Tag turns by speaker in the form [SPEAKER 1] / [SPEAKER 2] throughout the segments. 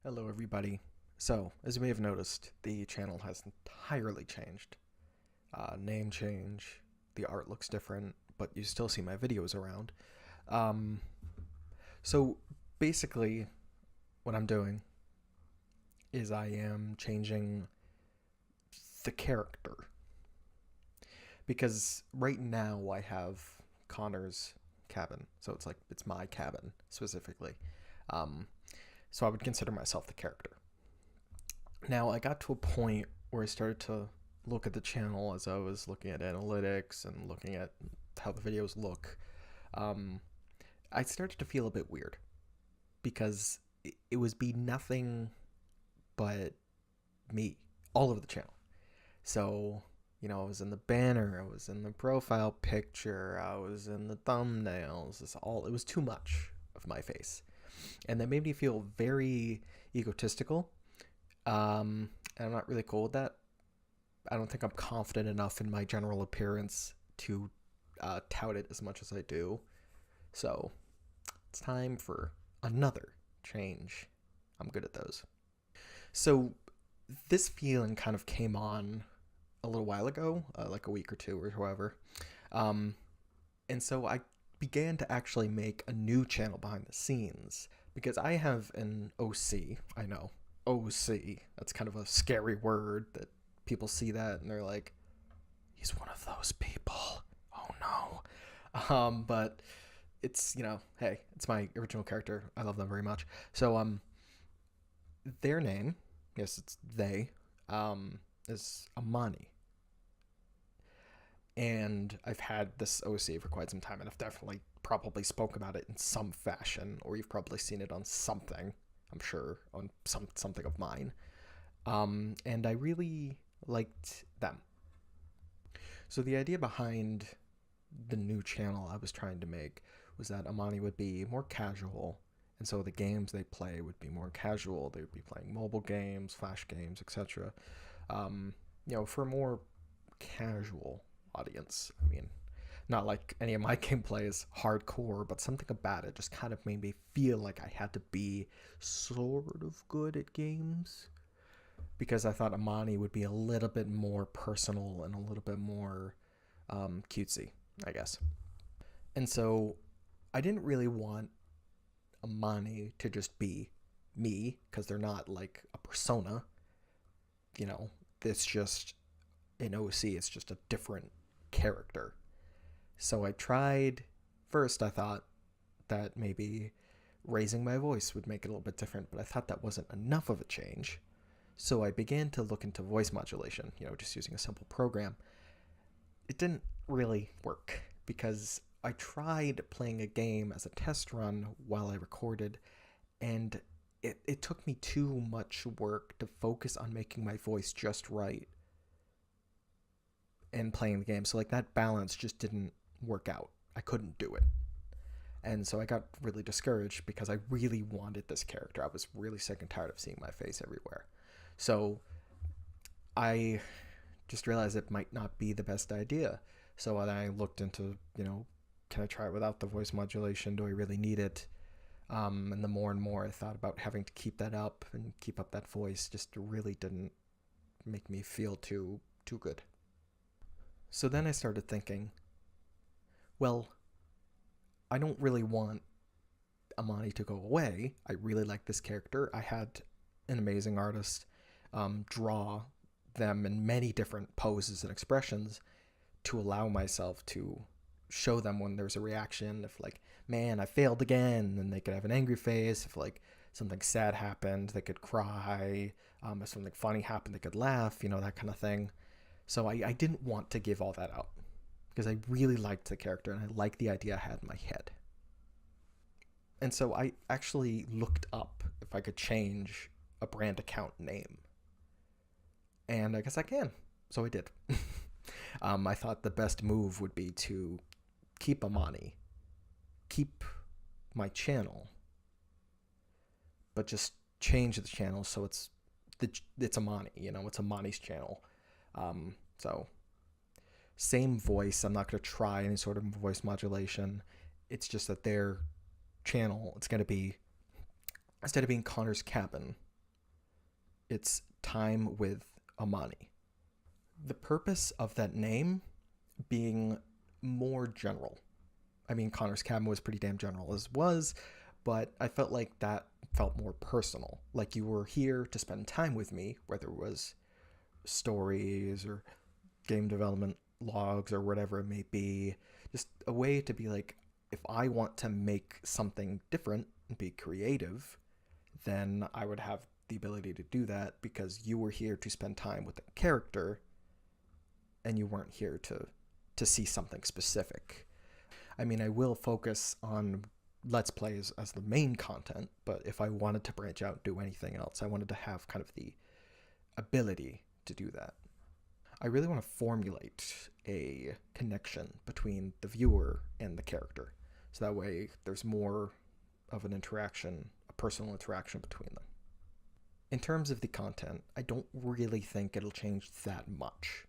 [SPEAKER 1] Hello, everybody. So, as you may have noticed, the channel has entirely changed. Name change, the art looks different, but you still see my videos around. Um, so, basically, what I'm doing is I am changing the character. Because right now I have Connor's cabin, so it's my cabin specifically. Um, so I would consider myself the character. Now, I got to a point where I started to look at the channel as I was looking at analytics and looking at how the videos look. Um, I started to feel a bit weird because it was be nothing but me all over the channel. So, I was in the banner, I was in the profile picture, I was in the thumbnails. It was too much of my face. And that made me feel very egotistical. And I'm not really cool with that. I don't think I'm confident enough in my general appearance to tout it as much as I do. So it's time for another change. I'm good at those. So this feeling kind of came on a little while ago, like a week or two or however. Um, and so I began to actually make a new channel behind the scenes because I have an OC. I know, OC. That's kind of a scary word that people see that and they're like, he's one of those people. Oh no. But it's, hey, it's my original character. I love them very much. So, their name, yes, it's they, is Amani. And I've had this OC for quite some time, and I've definitely probably spoke about it in some fashion, or you've probably seen it on something, I'm sure, on something of mine. And I really liked them. So the idea behind the new channel I was trying to make was that Amani would be more casual, and so the games they play would be more casual. They would be playing mobile games, flash games, etc. For a more casual audience. I mean, not like any of my gameplay is hardcore, but something about it just kind of made me feel like I had to be sort of good at games because I thought Amani would be a little bit more personal and a little bit more cutesy, I guess. And so I didn't really want Amani to just be me because they're not like a persona. It's just an OC, it's just a different character. So I tried, first, I thought that maybe raising my voice would make it a little bit different, but I thought that wasn't enough of a change. So I began to look into voice modulation, just using a simple program. It didn't really work because I tried playing a game as a test run while I recorded, and it took me too much work to focus on making my voice just right and playing the game. So like that balance just didn't work out. I couldn't do it. And so I got really discouraged because I really wanted this character. I was really sick and tired of seeing my face everywhere. So I just realized it might not be the best idea. So when I looked into, can I try it without the voice modulation? Do I really need it? And the more and more I thought about having to keep that up and keep up that voice, just really didn't make me feel too good. So then I started thinking, well, I don't really want Amani to go away. I really like this character. I had an amazing artist draw them in many different poses and expressions to allow myself to show them when there's a reaction. If like, man, I failed again, then they could have an angry face. If like something sad happened, they could cry. If something funny happened, they could laugh, that kind of thing. So I didn't want to give all that out because I really liked the character and I liked the idea I had in my head. And so I actually looked up if I could change a brand account name. And I guess I can. So I did. I thought the best move would be to keep Amani, keep my channel, but just change the channel so it's Amani, it's Amani's channel. So same voice. I'm not going to try any sort of voice modulation. It's just that their channel, it's going to be, instead of being Connor's cabin, It's Time with Amani. The purpose of that name being more general. I mean, Connor's Cabin was pretty damn general as was, but I felt like that felt more personal. Like you were here to spend time with me, whether it was stories or game development logs or whatever it may be. Just a way to be like, if I want to make something different and be creative, then I would have the ability to do that because you were here to spend time with the character and you weren't here to see something specific. I mean, I will focus on Let's Plays as the main content, but if I wanted to branch out and do anything else, I wanted to have kind of the ability to do that. I really want to formulate a connection between the viewer and the character, so that way there's more of an interaction, a personal interaction between them. In terms of the content, I don't really think it'll change that much.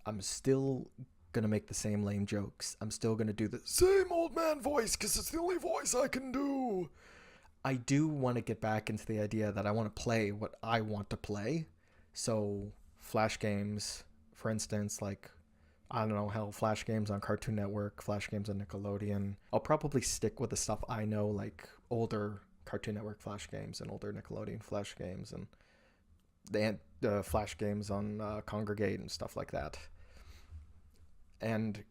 [SPEAKER 1] I'm still gonna make the same lame jokes. I'm still gonna do the same old man voice because it's the only voice I can do. I do want to get back into the idea that I want to play what I want to play. So Flash games, for instance, like, I don't know, hell, Flash games on Cartoon Network, Flash games on Nickelodeon. I'll probably stick with the stuff I know, like older Cartoon Network Flash games and older Nickelodeon Flash games and the Flash games on Congregate and stuff like that. And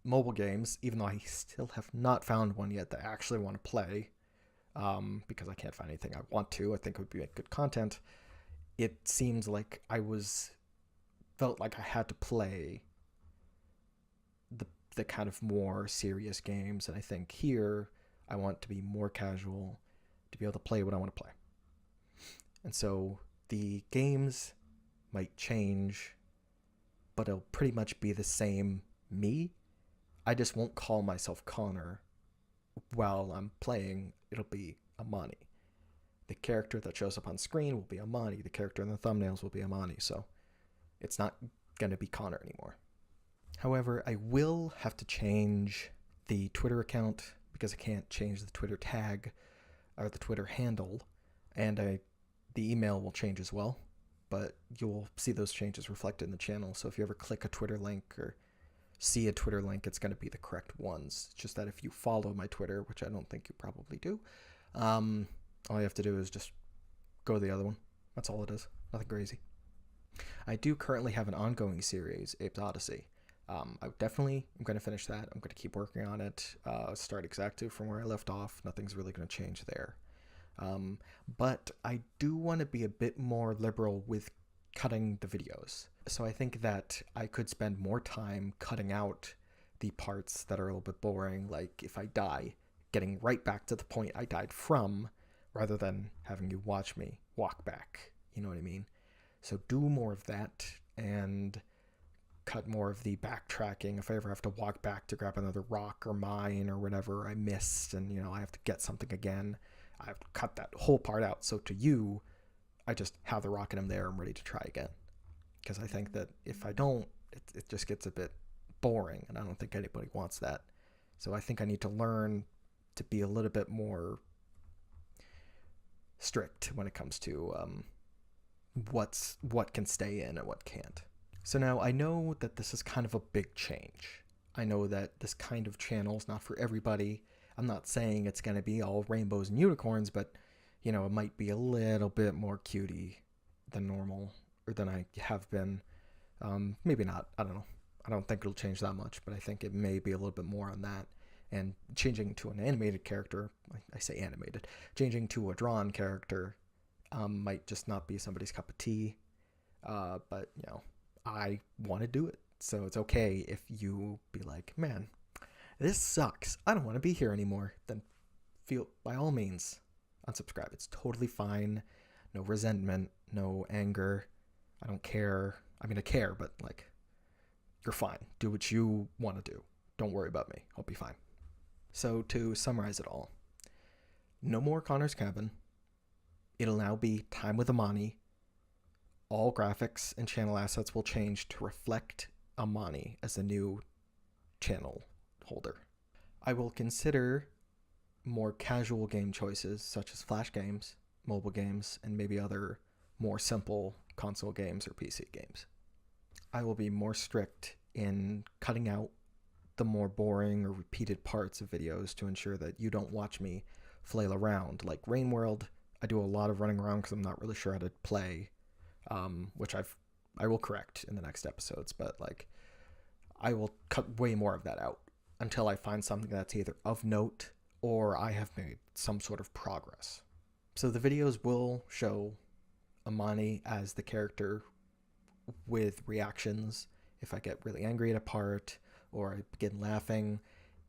[SPEAKER 1] mobile games, even though I still have not found one yet that I actually want to play, because I can't find anything I want to. I think it would be good content. It seems like felt like I had to play the kind of more serious games, and I think here I want to be more casual, to be able to play what I want to play. And so the games might change, but it'll pretty much be the same me. I just won't call myself Connor while I'm playing. It'll be Amani. The character that shows up on screen will be Amani. The character in the thumbnails will be Amani. So it's not going to be Connor anymore. However, I will have to change the Twitter account because I can't change the Twitter tag or the Twitter handle, and the email will change as well. But you'll see those changes reflected in the channel. So if you ever click a Twitter link or see a Twitter link, it's going to be the correct ones. It's just that if you follow my Twitter, which I don't think you probably do, all you have to do is just go to the other one. That's all it is. Nothing crazy. I do currently have an ongoing series, Apes Odyssey. I definitely am going to finish that. I'm going to keep working on it. Start exactly from where I left off. Nothing's really going to change there. But I do want to be a bit more liberal with cutting the videos. So I think that I could spend more time cutting out the parts that are a little bit boring, like if I die, getting right back to the point I died from, rather than having you watch me walk back. You know what I mean? So do more of that and cut more of the backtracking. If I ever have to walk back to grab another rock or mine or whatever I missed, and I have to get something again, I have to cut that whole part out. So to you, I just have the rock and I'm there. I'm ready to try again. Because I think that if I don't, it just gets a bit boring, and I don't think anybody wants that. So I think I need to learn to be a little bit more strict when it comes to what can stay in and what can't. So now I know that this is kind of a big change. I know that this kind of channel is not for everybody. I'm not saying it's going to be all rainbows and unicorns, but it might be a little bit more cutie than normal, or than I have been. Maybe not. I don't know. I don't think it'll change that much, but I think it may be a little bit more on that. And changing to an animated character, I say animated, changing to a drawn character might just not be somebody's cup of tea. But, I want to do it. So it's okay if you be like, man, this sucks. I don't want to be here anymore. Then by all means, unsubscribe. It's totally fine. No resentment, no anger. I don't care. I mean, I care, but you're fine. Do what you want to do. Don't worry about me. I'll be fine. So to summarize it all, no more Connor's Cabin. It'll now be Time with Amani. All graphics and channel assets will change to reflect Amani as the new channel holder. I will consider more casual game choices such as Flash games, mobile games, and maybe other more simple console games or PC games. I will be more strict in cutting out the more boring or repeated parts of videos to ensure that you don't watch me flail around. Like Rain World, I do a lot of running around because I'm not really sure how to play, which I will correct in the next episodes, but like I will cut way more of that out until I find something that's either of note or I have made some sort of progress. So the videos will show Amani as the character with reactions. If I get really angry at a part or I begin laughing,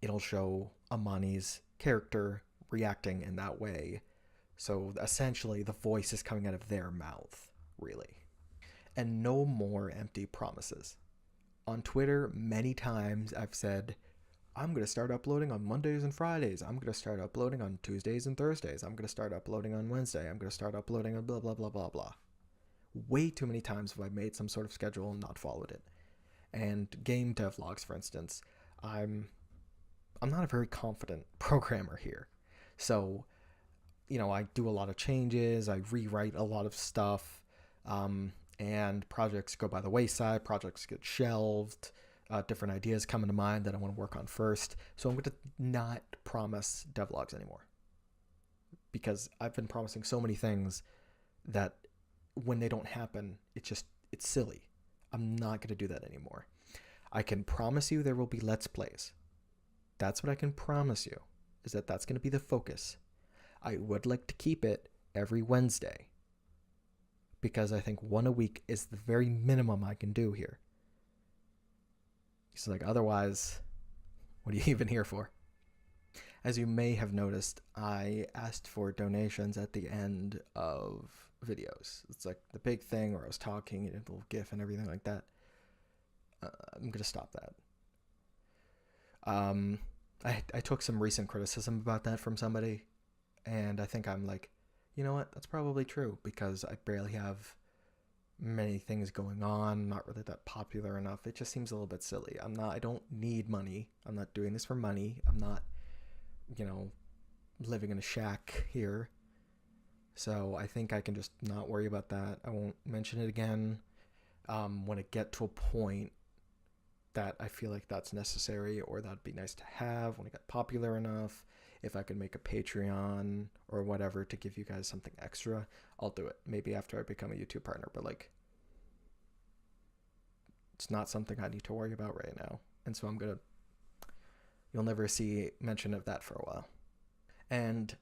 [SPEAKER 1] it'll show Amani's character reacting in that way. So essentially the voice is coming out of their mouth, really. And no more empty promises. On Twitter, many times I've said, I'm going to start uploading on Mondays and Fridays. I'm going to start uploading on Tuesdays and Thursdays. I'm going to start uploading on Wednesday. I'm going to start uploading on blah, blah, blah, blah, blah. Way too many times have I made some sort of schedule and not followed it. And game devlogs, for instance, I'm not a very confident programmer here. So, I do a lot of changes. I rewrite a lot of stuff. And projects go by the wayside. Projects get shelved. Different ideas come into mind that I want to work on first. So I'm going to not promise devlogs anymore. Because I've been promising so many things that when they don't happen, it's silly. I'm not going to do that anymore. I can promise you there will be Let's Plays. That's what I can promise you, is that that's going to be the focus. I would like to keep it every Wednesday, because I think one a week is the very minimum I can do here. It's like, otherwise, what are you even here for? As you may have noticed, I asked for donations at the end of videos. It's like the big thing where I was talking and a little GIF and everything like that. I'm going to stop that. I took some recent criticism about that from somebody, and I think I'm like, you know what? That's probably true, because I barely have many things going on. I'm not really that popular enough. It just seems a little bit silly. I don't need money. I'm not doing this for money. I'm not, living in a shack here. So I think I can just not worry about that. I won't mention it again. When I get to a point that I feel like that's necessary or that'd be nice to have, when I get popular enough, if I could make a Patreon or whatever to give you guys something extra, I'll do it. Maybe after I become a YouTube partner, but it's not something I need to worry about right now. And so you'll never see mention of that for a while. And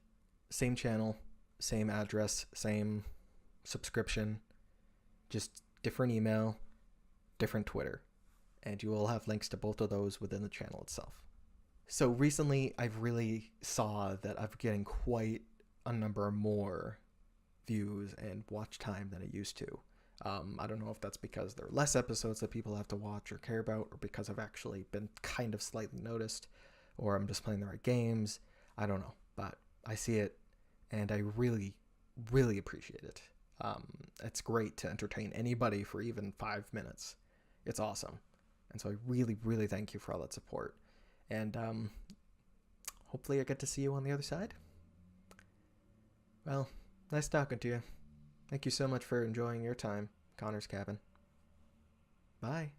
[SPEAKER 1] same channel, same address, same subscription, just different email, different Twitter. And you will have links to both of those within the channel itself. So recently, I've really saw that I'm getting quite a number more views and watch time than I used to. I don't know if that's because there are less episodes that people have to watch or care about, or because I've actually been kind of slightly noticed, or I'm just playing the right games. I don't know, but I see it, and I really, really appreciate it. It's great to entertain anybody for even 5 minutes. It's awesome. And so I really, really thank you for all that support. And hopefully I get to see you on the other side. Well, nice talking to you. Thank you so much for enjoying your time, Connor's Cabin. Bye.